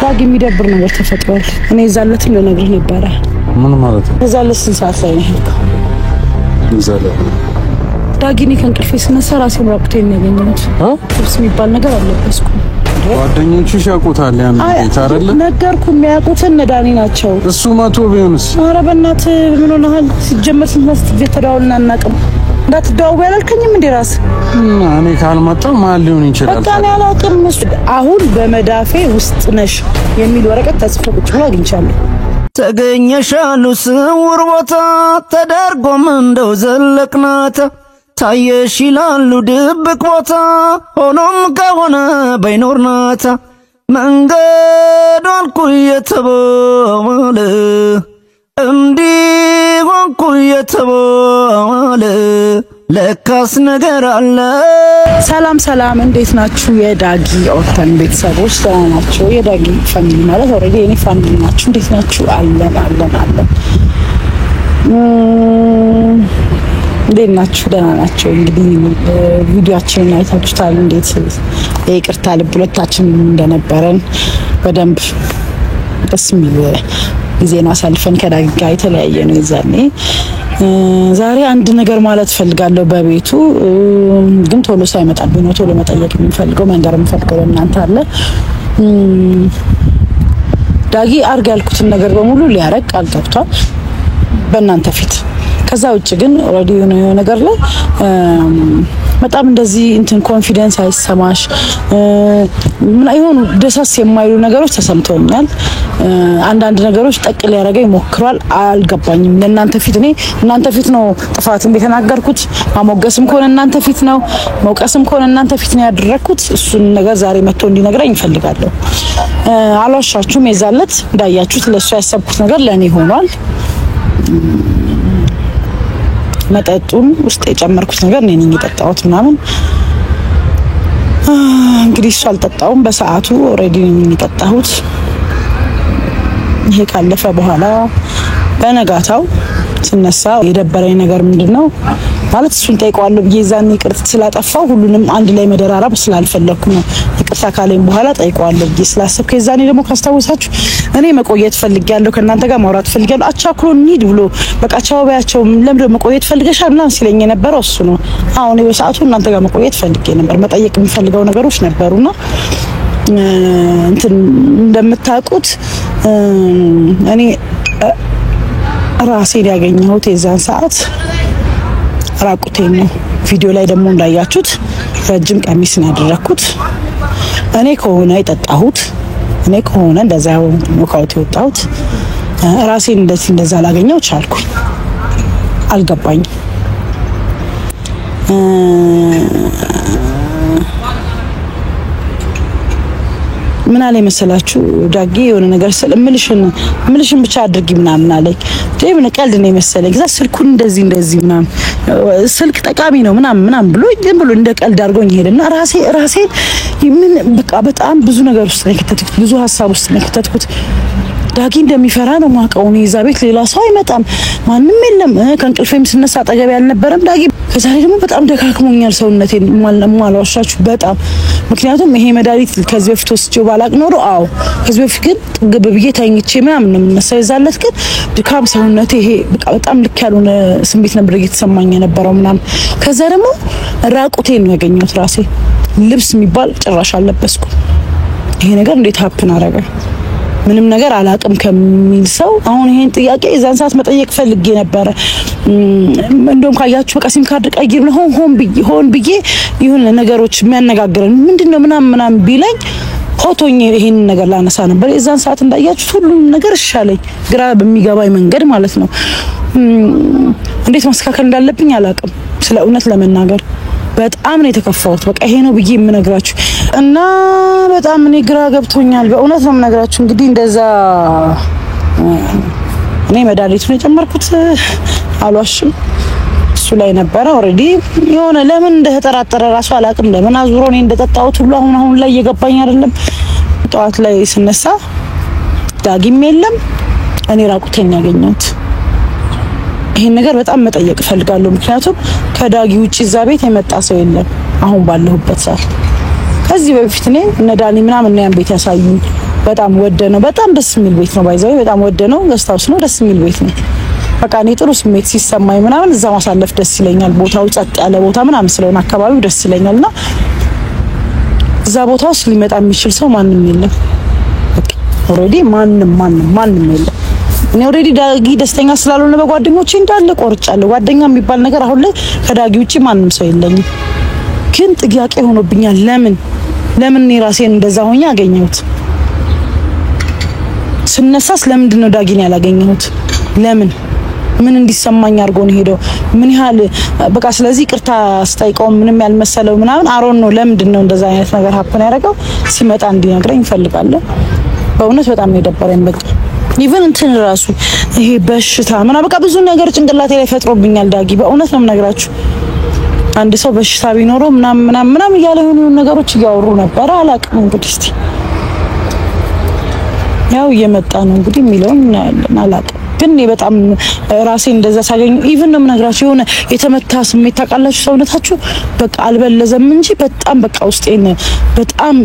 ዳጊ የሚደብር ነገር ተፈጥሯል። እኔ ዛለት ልነግርህ ነበረ። ምን ማለት ነው? ዛለት ስንት ሰዓት ላይ ነው ሄድከው? ዛለት ዳጊ እኔ ከእንቅልፌ ስነሳ ራሴን ራቁቴን ነው ያገኘሁት። ልብስ የሚባል ነገር አልለበስኩም። ጓደኞችሽ ያውቁታል ያን ቤት አይደለ? ነገርኩህ፣ የሚያውቁትን ዳኒ ናቸው። እሱ መቶ ቢሆንስ? ኧረ በእናትህ ምን ሆነሃል? ሲጀመር ስንት ጊዜ ተደዋውለን አናውቅም። እንዳትደዋወል ያላልከኝም እንዴ ራስ? እኔ ካልመጣሁ ማን ሊሆን ይችላል? በቃ እኔ አላውቅም። አሁን በመዳፌ ውስጥ ነሽ የሚል ወረቀት ተጽፎ ቁጭ ብሎ አግኝቻለሁ። ተገኘሻሉ ስውር ቦታ ተደርጎም እንደው ዘለቅናታ ታየሽ ይላሉ ድብቅ ቦታ ሆኖም ከሆነ ባይኖርናታ መንገድ አልኩ የተባለ እንዲሆንኩ የተባለ ለካስ ነገር አለ። ሰላም ሰላም፣ እንዴት ናችሁ የዳጊ ኦርተን ቤተሰቦች? ደህና ናችሁ? የዳጊ ፋሚሊ ማለት ኦልሬዲ የኔ ፋሚሊ ናችሁ። እንዴት ናችሁ? አለን እንዴት ናችሁ? ደህና ናችሁ? እንግዲህ ቪዲዮአችንን አይታችሁታል። እንዴት የይቅርታ ልብ ሁለታችን እንደነበረን በደንብ ደስ የሚል ጊዜ ነው አሳልፈን ከዳጊ ጋር የተለያየ ነው ይዛኔ። ዛሬ አንድ ነገር ማለት ፈልጋለሁ። በቤቱ ግን ቶሎ ሳይመጣብኝ ነው ቶሎ መጠየቅ የምፈልገው መንገር የምፈልገው እናንተ አለ። ዳጊ አርግ ያልኩትን ነገር በሙሉ ሊያረግ ቃል ገብቷል በእናንተ ፊት። ከዛ ውጭ ግን ኦሬዲ የሆነ ነገር ላይ በጣም እንደዚህ እንትን ኮንፊደንስ አይሰማሽ ምን አይሆኑ ደሳስ የማይሉ ነገሮች ተሰምተውኛል። አንዳንድ ነገሮች ጠቅል ያረጋይ ሞክሯል። አልገባኝም። ለእናንተ ፊት እኔ እናንተ ፊት ነው ጥፋትን የተናገርኩት። ማሞገስም ከሆነ እናንተ ፊት ነው፣ መውቀስም ከሆነ እናንተ ፊት ነው ያደረኩት። እሱን ነገር ዛሬ መጥቶ እንዲነግረኝ እፈልጋለሁ። አልዋሻችሁም። የዛለት እንዳያችሁት ለሱ ያሰብኩት ነገር ለኔ ሆኗል። መጠጡን ውስጥ የጨመርኩት ነገር እኔ ነኝ የጠጣሁት ምናምን። እንግዲህ እሱ አልጠጣውም በሰዓቱ ኦሬዲ ነኝ የጠጣሁት። ይሄ ካለፈ በኋላ በነጋታው ስነሳ የደበረኝ ነገር ምንድነው ማለት እሱን ጠይቀዋለሁ ብዬ ዛኔ ይቅርታ ስላጠፋው ሁሉንም አንድ ላይ መደራረብ ስላልፈለኩ ነው። ይቅርታ ካለኝ በኋላ ጠይቀዋለሁ ብዬ ስላሰብኩ የዛኔ ደግሞ ካስታወሳችሁ እኔ መቆየት ፈልጊያለሁ፣ ከእናንተ ጋር ማውራት ፈልጊያለሁ። አቻክሎ እንሂድ ብሎ በቃ ቻው ባያቸው ለምን መቆየት ፈልገሻል ምናምን ሲለኝ የነበረው እሱ ነው። አሁን በሰዓቱ እናንተ ጋር መቆየት ፈልጌ ነበር። መጠየቅ የምፈልገው ነገሮች ነበሩና እንትን እንደምታውቁት እኔ ራሴን ያገኘሁት የዛን ሰዓት ራቁቴን ነው። ቪዲዮ ላይ ደግሞ እንዳያችሁት ረጅም ቀሚስ ነው ያደረኩት። እኔ ከሆነ የጠጣሁት እኔ ከሆነ እንደዛ ነው ካውት የወጣሁት ራሴን እንደዛ ላገኘው ቻልኩኝ። አልገባኝም። ምን አለ መሰላችሁ ዳጊ የሆነ ነገር እምልሽን ብቻ አድርጊ ምናምን አለኝ። ምን ቀልድ ነው መሰለኝ። ከዛ ስልኩን እንደዚህ ምናምን ስልክ ጠቃሚ ነው ምናምን ብሎ ግን ብሎ እንደ ቀልድ አድርጎኝ ሄደና ራሴ ምን በቃ በጣም ብዙ ነገር ውስጥ ነው ከተትኩት፣ ብዙ ሀሳብ ውስጥ ነው ከተትኩት። ዳጊ እንደሚፈራ ነው ማውቀው። እኔ እዛ ቤት ሌላ ሰው አይመጣም፣ ማንም የለም። ከእንቅልፌም ስነሳ አጠገቤ አልነበረም ዳጊ። ከዛ ደግሞ በጣም ደካክሞኛል ሰውነቴን ማልዋሻችሁ በጣም። ምክንያቱም ይሄ መድኃኒት ከዚህ በፊት ወስጄው ባላቅ ኖሮ ከዚህ በፊት ግን ጥግብ ብዬ ተኝቼ ምናምን ነው የምነሳው። የዛለት ግን ድካም ሰውነቴ ይሄ በቃ በጣም ልክ ያልሆነ ስሜት ነበር እየተሰማኝ የነበረው ምናምን። ከዛ ደግሞ ራቁቴን ነው ያገኘሁት ራሴ። ልብስ የሚባል ጭራሽ አልለበስኩም። ይሄ ነገር እንዴት ሀፕን አረገ? ምንም ነገር አላቅም ከሚል ሰው አሁን ይሄን ጥያቄ የዛን ሰዓት መጠየቅ ፈልጌ ነበር። እንደውም ካያችሁ በቃ ሲም ካርድ ቀይር ነው ሆን ብዬ ይሁን ነገሮች የሚያነጋግረን ምንድነው ምናምን ቢለኝ ሆቶኝ ይሄን ነገር ላነሳ ነበር። የዛን ሰዓት እንዳያችሁ ሁሉም ነገር እሻለኝ፣ ግራ በሚገባኝ መንገድ ማለት ነው። እንዴት ማስተካከል እንዳለብኝ አላቅም። ስለ እውነት ለመናገር በጣም ነው የተከፋሁት። በቃ ይሄ ነው ብዬ የምነግራችሁ እና በጣም እኔ ግራ ገብቶኛል። በእውነት ነው የምነግራችሁ። እንግዲህ እንደዛ እኔ መድኃኒቱን የጨመርኩት አልዋሽም እሱ ላይ ነበረ። ኦሬዲ የሆነ ለምን እንደተጠራጠረ ራሱ አላቅም። ለምን አዙሮ እኔ እንደጠጣሁት ሁሉ አሁን ላይ እየገባኝ አይደለም። ጠዋት ላይ ስነሳ ዳጊም የለም፣ እኔ ራቁቴን ያገኘሁት። ይሄን ነገር በጣም መጠየቅ ፈልጋለሁ። ምክንያቱም ከዳጊ ውጪ እዛ ቤት የመጣ ሰው የለም አሁን ባለሁበት ሰዓት። ከዚህ በፊት እኔ እነ ዳኒ ምናምን ያን ቤት ያሳዩኝ በጣም ወደነው። በጣም ደስ የሚል ቤት ነው ባይዘው በጣም ወደነው። ገስታውስ ነው ደስ የሚል ቤት ነው። በቃ እኔ ጥሩ ስሜት ሲሰማኝ ምናምን እዛ ማሳለፍ ደስ ይለኛል። ቦታው ጸጥ ያለ ቦታ ምናምን ስለሆነ አካባቢው ደስ ይለኛልና እዛ ቦታ ውስጥ ሊመጣ የሚችል ሰው ማንም የለም። በቃ ኦሬዲ ማንም የለም። እኔ ኦሬዲ ዳጊ ደስተኛ ስላልሆነ በጓደኞቼ እንዳለ ቆርጫለሁ። ጓደኛ የሚባል ነገር አሁን ላይ ከዳጊ ውጪ ማንም ሰው የለኝም። ግን ጥያቄ ሆኖብኛል። ለምን እኔ ራሴን እንደዛ ሆኜ አገኘሁት? ስነሳስ ለምንድን ነው ዳጊን ያላገኘሁት? ምን እንዲሰማኝ አድርጎ ነው ሄደው? ምን ያህል በቃ ስለዚህ ቅርታ አስጠይቀው ምንም ያልመሰለው ምናምን አሮን ነው። ለምንድን ነው እንደዛ አይነት ነገር ሀፕን ያደረገው? ሲመጣ እንዲነግረኝ እፈልጋለሁ። በእውነት በጣም ነው የደበረኝ። በቃ ኢቭን እንትን ራሱ ይሄ በሽታ ምናምን በቃ ብዙ ነገር ጭንቅላቴ ላይ ፈጥሮብኛል ዳጊ። በእውነት ነው የምነግራችሁ። አንድ ሰው በሽታ ቢኖረው ምናምን እያለ የሆኑ ነገሮች እያወሩ ነበር። አላውቅም እንግዲህ እስቲ ያው እየመጣ ነው እንግዲህ የሚለውን እናያለን። አላውቅም ግን እኔ በጣም ራሴ እንደዛ ሳገኝ ኢቭን ነው የምነግራችሁ የሆነ የተመታ ስሜት ታውቃላችሁ፣ ሰውነታችሁ በቃ አልበለዘም እንጂ በጣም በቃ ውስጤን በጣም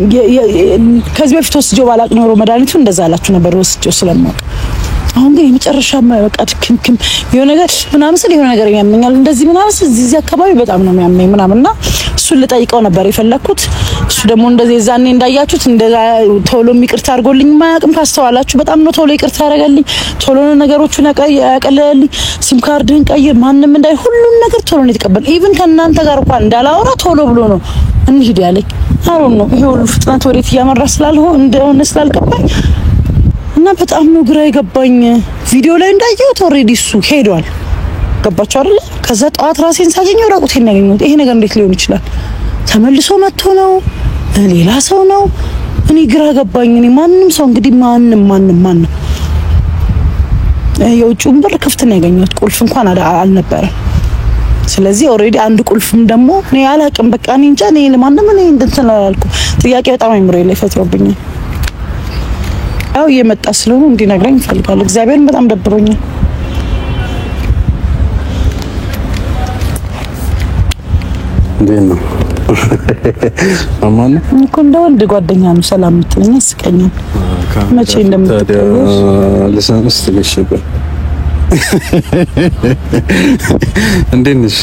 ከዚህ በፊት ወስጄው ባላቅ ኖሮ መድኃኒቱ እንደዛ አላችሁ ነበር ወስጄው ስለማውቅ። አሁን ግን የመጨረሻ በቃ ድክምክም የሆነ ነገር ምናምን ስል የሆነ ነገር ያመኛል እንደዚህ ምናምን ስል እዚህ አካባቢ በጣም ነው የሚያመኝ ምናምንና እሱን ልጠይቀው ነበር የፈለኩት። እሱ ደግሞ እንደዚህ ዛኔ እንዳያችሁት እንደዛ ቶሎ ይቅርታ አድርጎልኝ ማያውቅም። ካስተዋላችሁ በጣም ነው ቶሎ ይቅርታ ያደርጋልኝ። ቶሎ ነው ነገሮቹን ያቀለለልኝ። ሲም ካርድን ቀይር ማንም እንዳይ ሁሉም ነገር ቶሎ ነው የተቀበል። ኢቭን ከእናንተ ጋር እንኳን እንዳላወራ ቶሎ ብሎ ነው እንሂድ ያለኝ። አሁን ነው ይሄ ሁሉ ፍጥነት ወዴት እያመራ እንደሆነ ስላልገባኝ እና በጣም ነው ግራ የገባኝ። ቪዲዮ ላይ እንዳየሁት ኦሬዲ እሱ ሄዷል። ገባችሁ አይደል? ከዛ ጠዋት ራሴን ሳገኘው ራቁቴን ነው ያገኘሁት። ይሄ ነገር እንዴት ሊሆን ይችላል? ተመልሶ መጥቶ ነው ሌላ ሰው ነው? እኔ ግራ ገባኝ። እኔ ማንም ሰው እንግዲህ ማንም የውጭውን በር ክፍት ነው ያገኘሁት። ቁልፍ እንኳን አልነበረም። ስለዚህ ኦሬዲ አንድ ቁልፍም ደግሞ እኔ አላውቅም። በቃ እኔ እንጃ እኔ ለማንም እኔ እንትን አላልኩም። ጥያቄ በጣም አይምሮዬ ላይ ፈጥሮብኛል። ያው እየመጣ ስለሆነ እንዲነግረኝ እፈልጋለሁ። እግዚአብሔርን በጣም ደብሮኛል። እንዴት ነው? አማን እኮ እንደ ወንድ ጓደኛ ነው ሰላም የምትለኝ ያስቀኛል። መቼ እንደምትጠሩስ ለሰንስ ትለሽበ እንዴት ነሽ?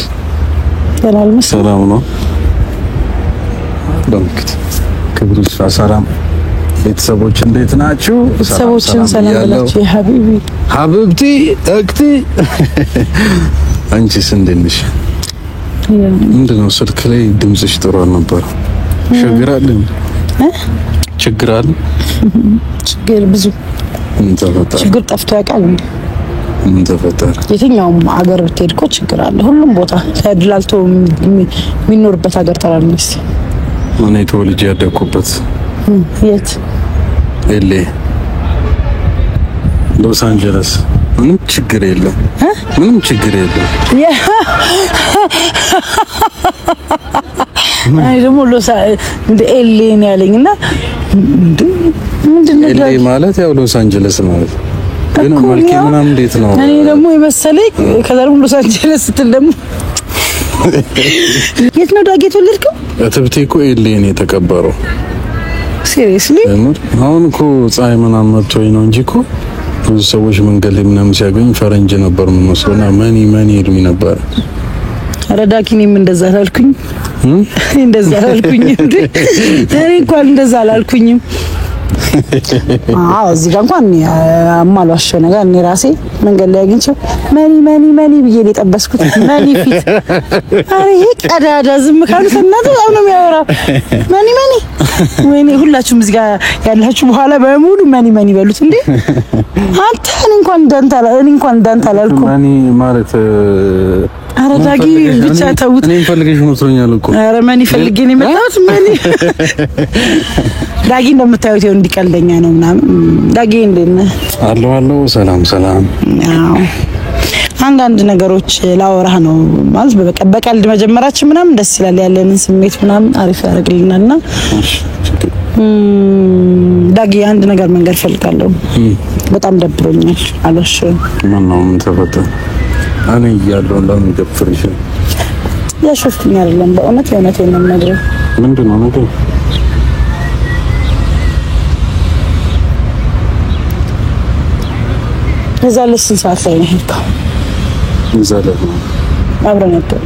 ሰላም ነው። ደምክት ክብሩስ ሰላም ቤተሰቦች እንዴት ናችሁ? ቤተሰቦችን ሰላም ብላችሁ ሀቢብቲ እክቲ አንቺስ እንዴት ነሽ? ምንድነው ስልክ ላይ ድምጽሽ ጥሩ አልነበረ? ችግር አለ? ችግር ብዙ ችግር ጠፍቶ ያውቃል እንዴ? ምን ተፈጠረ? የትኛውም ሀገር ብትሄድ እኮ ችግር አለ። ሁሉም ቦታ ተድላልቶ የሚኖርበት ሀገር ተራልነስ እኔ ተወልጄ ያደኩበት የት? ኤሌ ሎስ አንጀለስ ምንም ችግር የለም። አይ ደግሞ ሎስ እንደ ኤሌ ነው ያለኝና ምንድነው ኤሌ ማለት ያው ሎስ አንጀለስ ማለት ግን መልኬ ምናምን እንዴት ነው? እኔ ደግሞ የመሰለኝ ከዛ ደግሞ ሎስ አንጀለስ ስትል ደግሞ የት ነው ዳጌ የተወለድከው? እትብቴ እኮ ኤሌ ነው የተቀበረው። ሲሪየስሊ አሁን እኮ ፀሐይ ምናምን መጥቶኝ ነው እንጂ እኮ ብዙ ሰዎች መንገድ ላይ ምናምን ሲያገኝ ፈረንጅ ነበር መስሎና መኒ ይሉኝ ነበር። ኧረ ዳኪኔም እንደዛ አላልኩኝ እንዴ እኔ እንኳን እንደዛ አላልኩኝም። እዚህ ጋር እንኳን አማሏቸው ነገር እኔ ራሴ መንገድ ላይ አግኝቼው መኒ ብዬ ነው የጠበስኩት። መኒ ፊት አሬ ቀዳዳ ዝም ካሉ እናንተ በጣም ነው የሚያወራው። መኒ ወይኔ ሁላችሁም እዚህ ጋር ያላችሁ በኋላ በሙሉ መኒ በሉት እንዴ። አንተ እኔ እንኳን እንዳንተ አላልኩም። መኒ ማለት አረ ዳጊ ብቻ ተውት። እኔ ፈልገሽ መስሎኛል እኮ። አረ መኒ ፈልጌ ነው የመጣሁት። መኒ ዳጊ እንደምታዩት ይሁን እንዲቀልደኛ ነው ምናምን። ዳጊ እንዴት ነህ? አለሁ ሰላም። አዎ አንዳንድ ነገሮች ላወራህ ነው ማለት በቀልድ መጀመራችን ምናምን ደስ ይላል። ያለንን ስሜት ምናምን አሪፍ ያደርግልናልና ዳጊ አንድ ነገር መንገር ፈልጋለሁ። በጣም ደብሮኛል። አለሽ ምን ተፈጠረ? እኔ እያለሁ እንደምን ደፍርሽ ያሾፍኩኝ አይደለም። በእውነት ነው የምነግርህ። ምንድነው ነገር? እዛ ለስንት ሰዓት ላይ ነው ሄድከው? እዛ ላይ ነው አብረን ነበር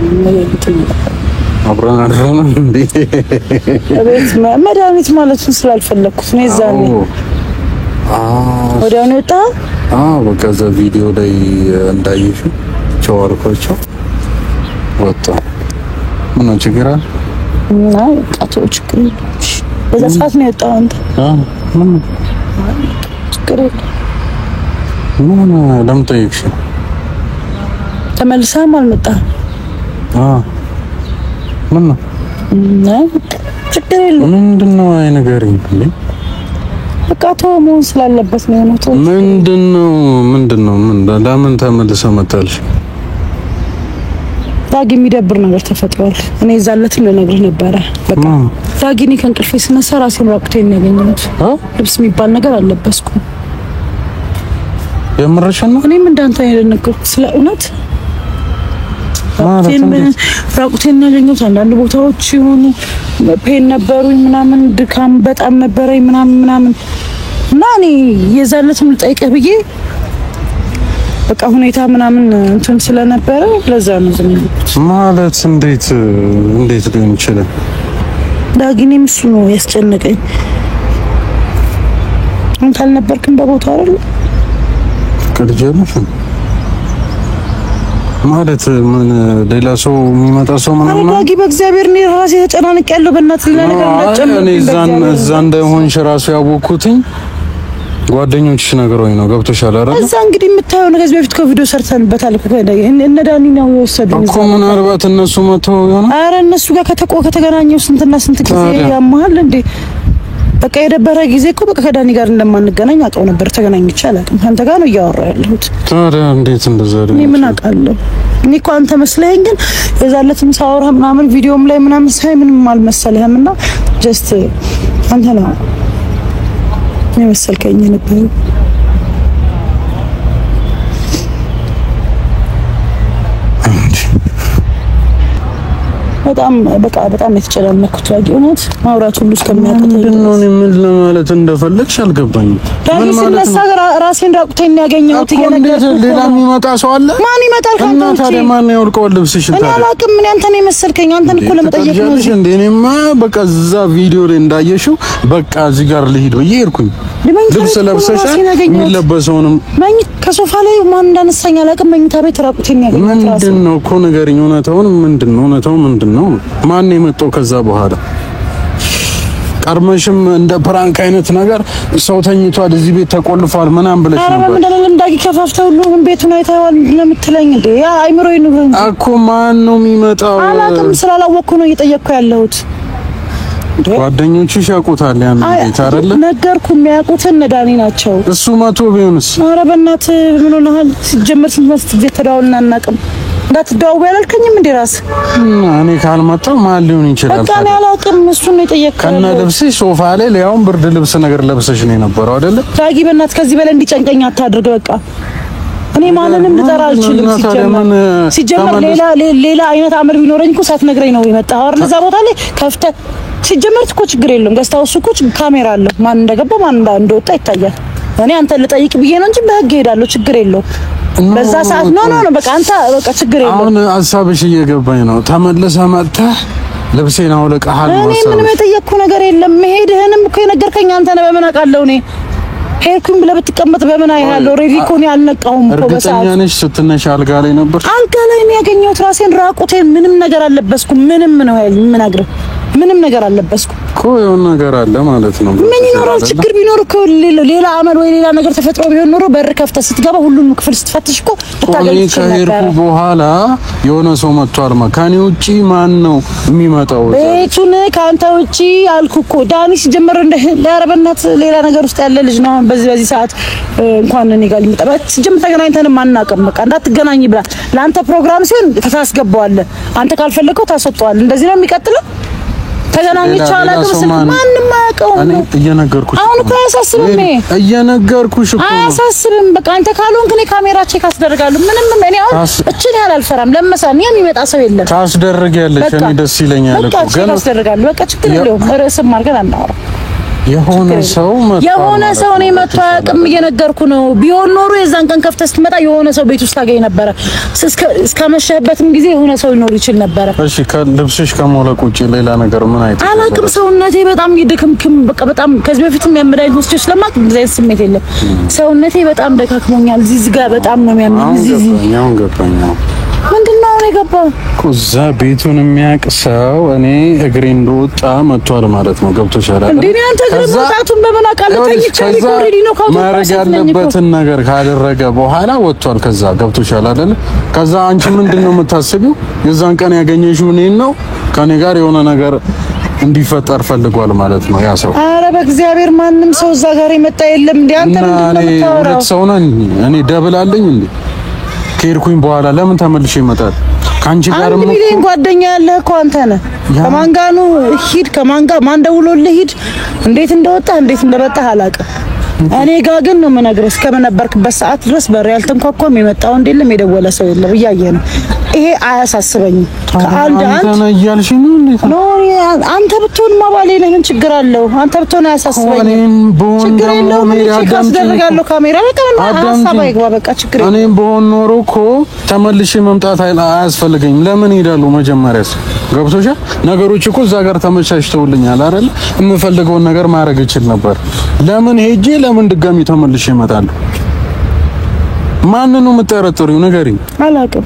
አብረን አድረን እንዴ? እቤት መድኃኒት ማለቱን ስላልፈለኩት ነው። እዛኔ ወዲያው ነው የወጣው። በቃ እዛ ቪዲዮ ላይ እንዳየሽ ቻዋርኮቸው ወጣ። ምን ችግር አለ? አይ ቃቸው ችግር የለም። በዛ ሰዓት ነው የወጣው አንተ? ምን ችግር የለም። ምን ለምን ጠየቅሽ? ተመልሰህም አልመጣህም? ምን ነው? ችግር የለም። ምንድነው? አይ ንገሪኝ እንዴ። በቃ ተው መሆን ስላለበት ነው የሆነው። ምንድነው? ለምን ተመልሰህ መጣልሽ? ዳጊ የሚደብር ነገር ተፈጥሯል። እኔ እዛለትም ልነግርህ ነበረ። በቃ ዳጊ እኔ ከእንቅልፌ ስነሳ ራሴን ራቁቴን ነው ያገኘሁት። ልብስ የሚባል ነገር አልለበስኩም። የምርሽን ነው? እኔም እንዳንተ የደነገርኩት ስለ እውነት ራቁቴን ነው ያገኘሁት። አንዳንድ ቦታዎች የሆኑ ፔን ነበሩኝ ምናምን፣ ድካም በጣም ነበረኝ ምናምን እና እኔ የዛለትም ልጠይቅህ ብዬ በቃ ሁኔታ ምናምን እንትን ስለነበረ ለዛ ነው ዝም ብዬ ማለት። እንዴት ሊሆን ይችላል? ዳጊኔም እሱ ነው ያስጨነቀኝ። አንተ አልነበርክም በቦታው አይደል? ከልጅነሽ ማለት ምን ሌላ ሰው የሚመጣ ሰው ምናምን ነው? ዳጊ በእግዚአብሔር እኔ ራሴ ተጨናንቅ ያለው በእናትህ ሌላ ነገር እንዳጨምር እኔ እዛ እንደሆንሽ ራሱ ያወቅኩትኝ ጓደኞችሽ ነገሮኝ ነው። ገብቶሻል አይደል? እዛ እንግዲህ የምታየው ነገር ከዚህ በፊት ቪዲዮ ሰርተንበታል እኮ እነ ዳኒ ነው የወሰዱኝ እኮ። ምናልባት እነሱ መተው ይሆናል። ኧረ እነሱ ጋር ከተገናኘው ስንትና ስንት ጊዜ ያማሃል እንዴ? በቃ የደበረ ጊዜ እኮ በቃ ከዳኒ ጋር እንደማንገናኝ አውቀው ነበር። ተገናኝቼ አላውቅም። አንተ ጋር ነው እያወራ ያለሁት። ታዲያ እንዴት እንደዛ አይደል? እኔ ምን አውቃለሁ? እኔ እኮ አንተ መስለኸኝ፣ ግን የዛለትም ሳወራ ምናምን ቪዲዮም ላይ ምናምን ሳይ ምንም አልመሰለህምና ጀስት አንተ ነው የመሰልከኝ ነበር። በጣም የተጨናነኩት ዳጊ፣ እውነት ማውራት ሁሉ እስከሚያውቁት ምንድነው? ምን ለማለት እንደፈለግሽ አልገባኝም። ዳጊ ሲነሳ ራሴን ራቁቴን ያገኘሁት እየነገርኩህ። ሌላ የሚመጣ ሰው አለ? ማን ይመጣል? ካንተ ውጪ ታዲያ ማን ያውልቀዋል ልብስሽን? እኔ አላውቅም። ምን አንተ ነው የመሰልከኝ? አንተን እኮ ለመጠየቅ ነው እንዴ? እኔማ በቃ እዛ ቪዲዮ ላይ እንዳየሽው በቃ እዚህ ጋር ልሂድ ብዬ ሄድኩኝ። ልብስ ለብሰሻል? የሚለበሰውንም ከሶፋ ላይ ማን እንዳነሳኝ አላውቅም። መኝታ ቤት ራቁቴን ያገኘሁት። ምንድነው እኮ ንገሪኝ። እውነታው ምንድነው? ማን የመጣው ከዛ በኋላ? ቀርመሽም እንደ ፕራንክ አይነት ነገር ሰው ተኝቷል፣ እዚህ ቤት ተቆልፏል ምናምን ብለሽ ነበር። አረ ምንድነው እንዳጊ ከፋፍተው ሁሉ ቤቱን አይተዋል ለምትለኝ እንዴ? ያ አይምሮዬ ነው እኮ። ማን ነው የሚመጣው? አላውቅም። ስላላወቅኩ ነው እየጠየቅኩ ያለሁት። ጓደኞችሽ ያውቁታል ያን ቤት አይደለ? ነገርኩህ። የሚያውቁት እነ ዳኒ ናቸው። እሱ መቶ ቢሆንስ? አረ በእናትህ ምን ሆነሃል? ሲጀመር ስንት ጊዜ ተደዋውለን አናውቅም። እንዳትደዋወል ያላልከኝም እንዴ? ራስህ እኔ ካልመጣሁ ማን ሊሆን ይችላል? በቃ እኔ አላውቅም። እሱን ነው የጠየቅኩህ። ከነ ልብስሽ ሶፋ ላይ ሊያውም ብርድ ልብስ ነገር ለብሰሽ ነው የነበረው አይደለ? ዳጊ በእናትህ ከዚህ በላይ እንዲጨንቀኝ አታድርግ። በቃ እኔ ማንንም ልጠራ አልችልም። ሲጀመር ሌላ አይነት አመል ቢኖረኝ እኮ ሳትነግረኝ ነው የመጣኸው አይደል? እዛ ቦታ ላይ ከፍተህ ሲጀመር እኮ ችግር የለውም። ገዝታው እሱ እኮ ካሜራ አለው። ማን እንደገባ ማን እንደወጣ ይታያል። እኔ አንተ ልጠይቅ ብዬ ነው እንጂ በህግ እሄዳለሁ። ችግር የለውም። በዛ ሰዓት ነው በቃ አንተ በቃ ችግር የለውም። አሁን ሀሳብሽ እየገባኝ ነው። ተመለሰህ መጥተህ ልብሴን አውልቀሃል። እኔ ምንም የጠየቅኩህ ነገር የለም። መሄድህንም እኮ የነገርከኝ አንተ ነህ። በምን አውቃለሁ እኔ ሄድኩኝ ብለህ ብትቀመጥ በምን አይሃለሁ? ኦሬዲ እኮ ነው ያልነቃሁም እኮ በሰዓት። እርግጠኛ ነሽ? ስትነሽ አልጋ ላይ ነበር? አልጋ ላይ ነው ያገኘሁት ራሴን ራቁቴን። ምንም ነገር አልለበስኩም። ምንም ነው የምነግርህ። ምንም ነገር አልለበስኩም እኮ። የሆነ ነገር አለ ማለት ነው። ምን ይኖራል? ችግር ቢኖር እኮ ሌላ አመል ወይ ሌላ ነገር ተፈጥሮ ቢሆን ኖሮ በር ከፍተህ ስትገባ ሁሉንም ክፍል ስትፈትሽ እኮ ልታገኝ ትችል ነበር። ከሄድኩ በኋላ የሆነ ሰው መጥቷል። ከኔ ውጪ ማን ነው የሚመጣው? ቤቱን ከአንተ ውጪ አልኩህ እኮ። ዳኒ ሲጀመር እንደ ለአረበናት ሌላ ነገር ውስጥ ያለ ልጅ ነው። በዚህ ሰዓት እንኳን እኔ ጋር ሊመጣ ሲጀምር ተገናኝተንም አናውቅም። በቃ እንዳትገናኝ ብላ ለአንተ ፕሮግራም ሲሆን ታስገባዋለህ። አንተ ካልፈለከው ታስወጣዋለህ። እንደዚህ ነው የሚቀጥለው። ተገናኝቻ አላውቅም። ማንንም አያውቀውም። እኔ እየነገርኩሽ አሁን እኮ አያሳስብም። እየነገርኩሽ እኮ አያሳስብም። በቃ አንተ ካልሆንክ እኔ ካሜራ ቼክ አስደርጋለሁ። ምንም እኔ አሁን እቺን ያህል አልፈራም። ለምሳሌ የሚመጣ ሰው የለም። ታስደርጊያለሽ። እኔ ደስ ይለኛል እኮ ግን አስደርጋለሁ። በቃ ችግር የለውም። ርዕስም አድርገን አናወራ። የሆነ ሰው ነው መጥቶ አያውቅም። እየነገርኩ ነው። ቢሆን ኖሮ የዛን ቀን ከፍተህ ስትመጣ የሆነ ሰው ቤት ውስጥ ታገኝ ነበረ። እስከመሸበትም ጊዜ የሆነ ሰው ሊኖር ይችል ነበረ። እሺ ከልብስሽ ከሞለቅ ውጪ ሌላ ነገር ምን አይተሽ? አላውቅም። ሰውነቴ በጣም ይደክምክም በቃ በጣም ከዚህ በፊትም የምዳይ ሆስቴ ስለማቅ እንደዚህ ስሜት የለም። ሰውነቴ በጣም ደካክሞኛል። እዚህ ጋር በጣም ነው የሚያመኝ። እዚህ አሁን ገባኝ። ምንድነው ነው የገባው? እዛ ቤቱን የሚያውቅ ሰው እኔ እግሬ እንደወጣ መጥቷል ማለት ነው። ገብቶሻል አይደል? እንዴ አንተ እግሬ መውጣቱን በምን አውቃለሁ? ተኝቼ ኦሬዲ ነው ማድረግ ያለበትን ነገር ካደረገ በኋላ ወጥቷል። ከዛ ገብቶሻል አይደል? ከዛ አንቺ ምንድነው የምታስቢው? የዛን ቀን ያገኘሽው እኔን ነው። ከኔ ጋር የሆነ ነገር እንዲፈጠር ፈልጓል ማለት ነው ያ ሰው። አረ በእግዚአብሔር ማንም ሰው እዛ ጋር የመጣ የለም። እንዴ አንተ ምንድነው የምታወራው? ሁለት ሰው ነን። እኔ ደብል አለኝ እንዴ? ከሄድኩኝ በኋላ ለምን ተመልሼ ይመጣል? ካንቺ ጋር አንድ ሚሊዮን ጓደኛ ያለህ እኮ አንተ ነህ። ከማን ጋር ነው ሂድ፣ ከማን ጋር ማን ደውሎልህ ሂድ፣ እንዴት እንደወጣህ እንዴት እንደመጣህ አላውቅም። እኔ ጋር ግን ነው የምነግርህ እስከመነበርክበት ሰዓት ድረስ በር ያልተንኳኳም የመጣው እንደለም የደወለ ሰው የለም። እያየህ ነው። ይሄ አያሳስበኝም። ከአንድ አንተ እያልሽ ነው እንዴ? ኖ አንተ ብትሆን ማባሌ ነህ። ምን ችግር አለው? አንተ ብትሆን አያሳስበኝም። ችግር የለውም። ቼክ አስደርጋለሁ ካሜራ በቃ ምን ሀሳብ አይግባ። በቃ ችግር የለውም። እኔም በሆን ኖሮ እኮ ተመልሼ መምጣት አያስፈልገኝም። ለምን ሄዳለሁ? መጀመሪያስ ገብቶሻል? ነገሮች እኮ እዛ ጋር ተመቻችተውልኛል አይደል? የምፈልገውን ነገር ማድረግ እችል ነበር። ለምን ሄጄ ለምን ድጋሚ ተመልሼ እመጣለሁ? ማንን ነው የምትጠረጥሪው? ንገሪኝ። አላውቅም።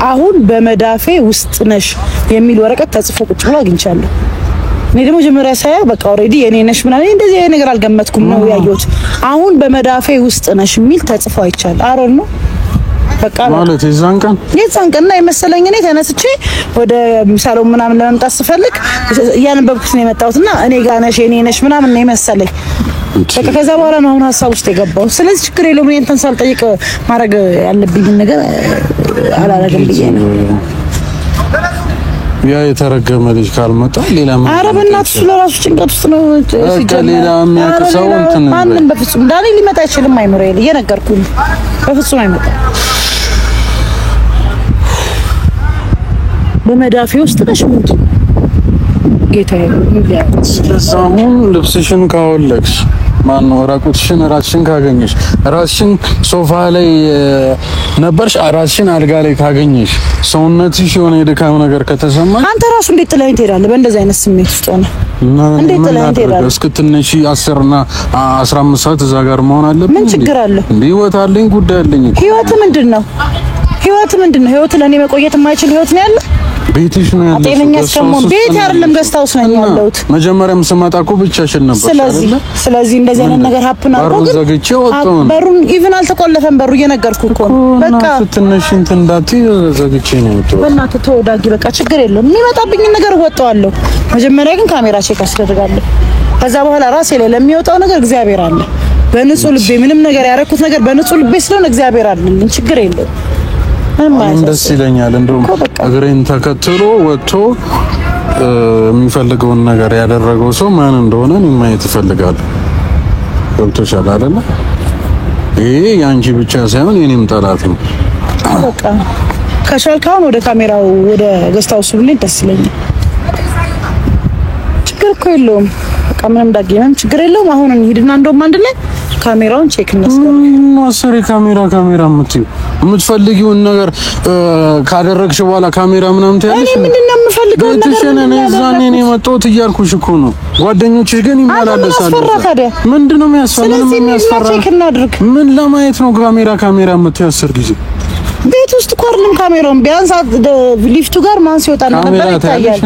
አሁን በመዳፌ ውስጥ ነሽ የሚል ወረቀት ተጽፎ ቁጭ ብሎ አግኝቻለሁ። እኔ ደግሞ መጀመሪያ ሳየው በቃ ኦሬዲ የኔ ነሽ ምናምን እንደዚህ አይነት ነገር አልገመትኩም ነው ያየሁት። አሁን በመዳፌ ውስጥ ነሽ የሚል ተጽፎ አይቻለሁ። አሮን ነው በቃ ማለት የዛን ቀን እና የመሰለኝ እኔ ተነስቼ ወደ ሳሎን ምናምን ለመምጣት ስፈልግ እያነበብኩት ነው የመጣሁትና እኔ ጋር ነሽ የኔ ነሽ ምናምን ነው የመሰለኝ። በቃ ከዛ በኋላ ነው አሁን ሀሳብ ውስጥ የገባው። ስለዚህ ችግር የለውም። እኔ እንትን ሳልጠይቅ ማድረግ ያለብኝን ነገር አላደረግም ብዬ ነው። ያ የተረገመ ልጅ ካልመጣ ሌላ ምን? ኧረ በእናትህ እሱ ለራሱ ጭንቀት ውስጥ ነው። ሌላ የሚያውቅ ሰው እንትን ማንም በፍጹም ዳኒ ሊመጣ አይችልም። አይምሮ ይል እየነገርኩኝ በፍጹም አይመጣም። በመዳፌ ውስጥ ነሽ ምንድን ጌታዬ ስለዛሁን ልብስሽን ካወለቅሽ ማነው ራቁትሽን ራስሽን ካገኘሽ ራስሽን ሶፋ ላይ ነበርሽ ራስሽን አልጋ ላይ ካገኘሽ ሰውነትሽ የሆነ የድካም ነገር ከተሰማ አንተ ራሱ እንዴት ጥለኸኝ ትሄዳለህ? በእንደዚህ አይነት ስሜት ውስጥ ሆነ እንዴት ጥለኸኝ ትሄዳለህ? እስክትነሺ 10 እና 15 ሰዓት እዛ ጋር መሆን አለብኝ። ምን ችግር አለ? እንዴ ህይወት አለኝ፣ ጉዳይ አለኝ። ህይወት ምንድነው? ህይወት ለኔ መቆየት የማይችል ህይወት ነው ያለው። ቤትሽ ነው ያለው። ጤነኛ እስከመሆን ቤት አይደለም ገዝታውስ ነው ያለሁት። መጀመሪያም ስመጣ እኮ ብቻሽን ነበር። ስለዚህ እንደዚህ አይነት ነገር ሀፕን አድርጎ ግን ዘግቼ ወጣሁ። በሩን ኢቭን አልተቆለፈም። በሩ እየነገርኩህ እኮ በቃ ስትነሽ እንትን እንዳትዪ ዘግቼ ነው የወጣሁት። በእናትህ ተወዳጊ በቃ ችግር የለውም። የሚመጣብኝን ነገር እወጣዋለሁ። መጀመሪያ ግን ካሜራ ቼክ አስደርጋለሁ። ከዛ በኋላ ራሴ ላይ ለሚወጣው ነገር እግዚአብሔር አለ። በንጹህ ልቤ ምንም ነገር ያደረኩት ነገር በንጹህ ልቤ ስለሆነ እግዚአብሔር አለልኝ። ችግር የለውም። ደስ ይለኛል። እንደውም እግሬን ተከትሎ ወጥቶ የሚፈልገውን ነገር ያደረገው ሰው ማን እንደሆነ እኔ ማየት እፈልጋለሁ። ገብቶሻል አይደለ? ይሄ ያንቺ ብቻ ሳይሆን የኔም ጠላት ነው። በቃ ከቻልክ አሁን ወደ ካሜራው ወደ ገዝታው ብንሄድ ደስ ይለኛል። ችግር እኮ የለውም። በቃ ምንም ዳግመም ችግር የለውም። አሁን እንሂድና እንደውም አንድ ላይ ካሜራውን ቼክ እናስደርግ። ካሜራ የምትፈልጊውን ነገር ካደረግሽ በኋላ ካሜራ ምናምን ታያለሽ። እኔ ምንድነው የምፈልገው ነገር ነው? እዛኔ ነው የመጣሁት እያልኩሽ እኮ ነው። ጓደኞችሽ ግን ይመላለሳሉ። ምንድነው የሚያስፈራ? ምን ለማየት ነው ካሜራ የምትያስር ጊዜ? ቤት ውስጥ እኮ አይደለም ካሜራውን ቢያንስ ሊፍቱ ጋር ማን ሲወጣ ነበር ይታያል።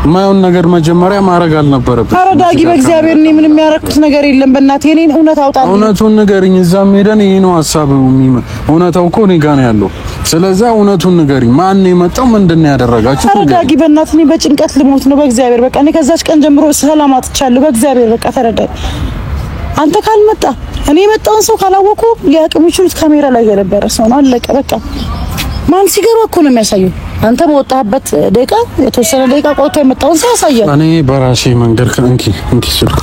ማየውን ነገር መጀመሪያ ማድረግ አልነበረብሽ። ኧረ ዳጊ በእግዚአብሔር እኔ ምንም ያደረኩት ነገር የለም። በእናትህ የኔን እውነት አውጣልኝ። እውነቱን ንገሪኝ። እዛም ሄደን ይሄ ነው ሐሳቡ። እውነታው እኮ እኔ ጋር ነው ያለው። ስለዚህ እውነቱን ንገሪኝ። ማን ነው የመጣው? ምንድን ነው ያደረጋችሁ? ኧረ ዳጊ በእናትህ እኔ በጭንቀት ልሞት ነው። በእግዚአብሔር በቃ እኔ ከዛች ቀን ጀምሮ ሰላም አጥቻለሁ። በእግዚአብሔር በቃ ተረዳኝ። አንተ ካልመጣ እኔ የመጣውን ሰው ካላወቁ ሊያውቁ የሚችሉት ካሜራ ላይ የነበረ ሰው ነው። አለቀ በቃ። ማን ሲገባ እኮ ነው የሚያሳየው። አንተ በወጣህበት ደቂቃ የተወሰነ ደቂቃ ቆይቶ የመጣውን ሰው ያሳያል። እኔ በራሴ መንገድ እንኪ ስልክ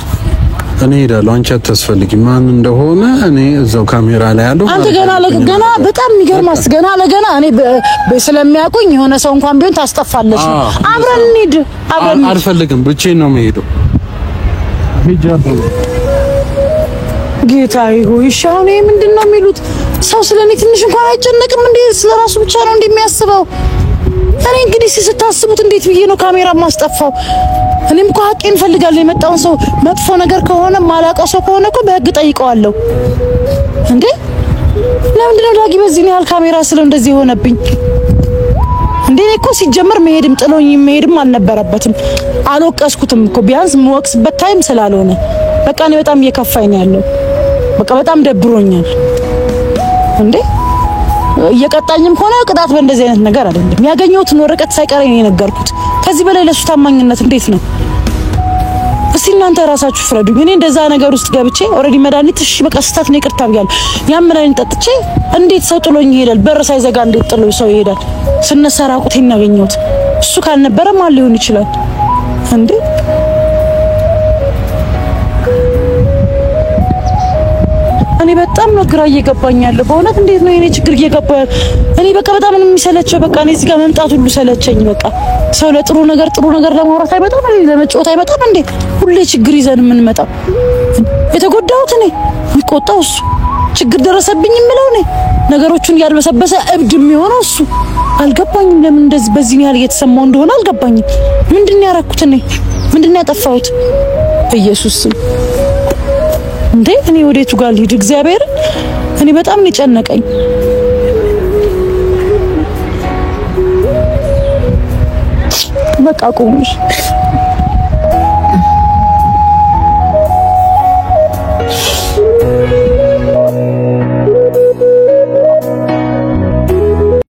እኔ ሄዳለሁ። አንቺ አታስፈልጊ። ማን እንደሆነ እኔ እዛው ካሜራ ላይ ያለው አንተ ገና በጣም የሚገርማስ ገና ለገና እኔ ስለሚያውቁኝ የሆነ ሰው እንኳን ቢሆን ታስጠፋለች። አብረን እንሂድ። አልፈልግም። ብቻዬን ነው የምሄደው። ሂጃለሁ። ጌታዬ ሆይ ሻው ነው ምንድነው የሚሉት? ሰው ስለኔ ትንሽ እንኳን አይጨነቅም እንዴ? ስለራሱ ብቻ ነው እንደሚያስበው። እኔ እንግዲህ ስታስቡት እንዴት ብዬ ነው ካሜራ ማስጠፋው? እኔም እኮ ሀቄን እፈልጋለሁ። የመጣውን ሰው መጥፎ ነገር ከሆነ ማላቀው ሰው ከሆነ እኮ በህግ ጠይቀዋለሁ እንዴ። ለምንድን ነው ዳጊ በዚህ ያህል ካሜራ ስለው እንደዚህ ሆነብኝ እንዴ? እኔ እኮ ሲጀመር መሄድም ጥሎኝ መሄድም አልነበረበትም። አልወቀስኩትም እኮ ቢያንስ የምወቅስበት ታይም ስላልሆነ በቃ እኔ በጣም እየከፋኝ ነው ያለው። በቃ በጣም ደብሮኛል እንዴ። እየቀጣኝም ሆነ ቅጣት በእንደዚህ አይነት ነገር አይደለም። ያገኘሁትን ወረቀት ሳይቀረኝ የነገርኩት። ከዚህ በላይ ለሱ ታማኝነት እንዴት ነው? እስቲ እናንተ ራሳችሁ ፍረዱኝ። እኔ እንደዛ ነገር ውስጥ ገብቼ ኦሬዲ መድኃኒት እሺ በቃ ስታት ነው ይቅርታ ብያለሁ። ያን መድኃኒት ጠጥቼ እንዴት ሰው ጥሎኝ ይሄዳል? በር ሳይዘጋ እንዴት ጥሎ ሰው ይሄዳል? ስነሳ ራቁቴን ያገኘሁት እሱ ካልነበረ ማን ሊሆን ይችላል እንዴ? እኔ በጣም ነው ግራ እየገባኝ ያለው በእውነት። እንዴት ነው የኔ ችግር እየገባኝ? እኔ በቃ በጣም ነው የሚሰለቸው። በቃ እኔ እዚህ ጋር መምጣት ሁሉ ሰለቸኝ። በቃ ሰው ለጥሩ ነገር ለማውራት አይመጣም እንዴ? ለመጫወት አይመጣም እንዴ? ሁሌ ችግር ይዘን የምንመጣው። የተጎዳሁት እኔ፣ የሚቆጣው እሱ፣ ችግር ደረሰብኝ የምለው እኔ፣ ነገሮቹን ያልበሰበሰ እብድ የሚሆነው እሱ። አልገባኝም ለምን እንደዚህ በዚህ ያህል እየተሰማው እንደሆነ አልገባኝም። ምንድነው ያደረኩት እኔ? ምንድነው ያጠፋሁት? ኢየሱስ እንዴ እኔ ወዴቱ ጋር ልሂድ? እግዚአብሔር እኔ በጣም ነው የጨነቀኝ። በቃ ቆምሽ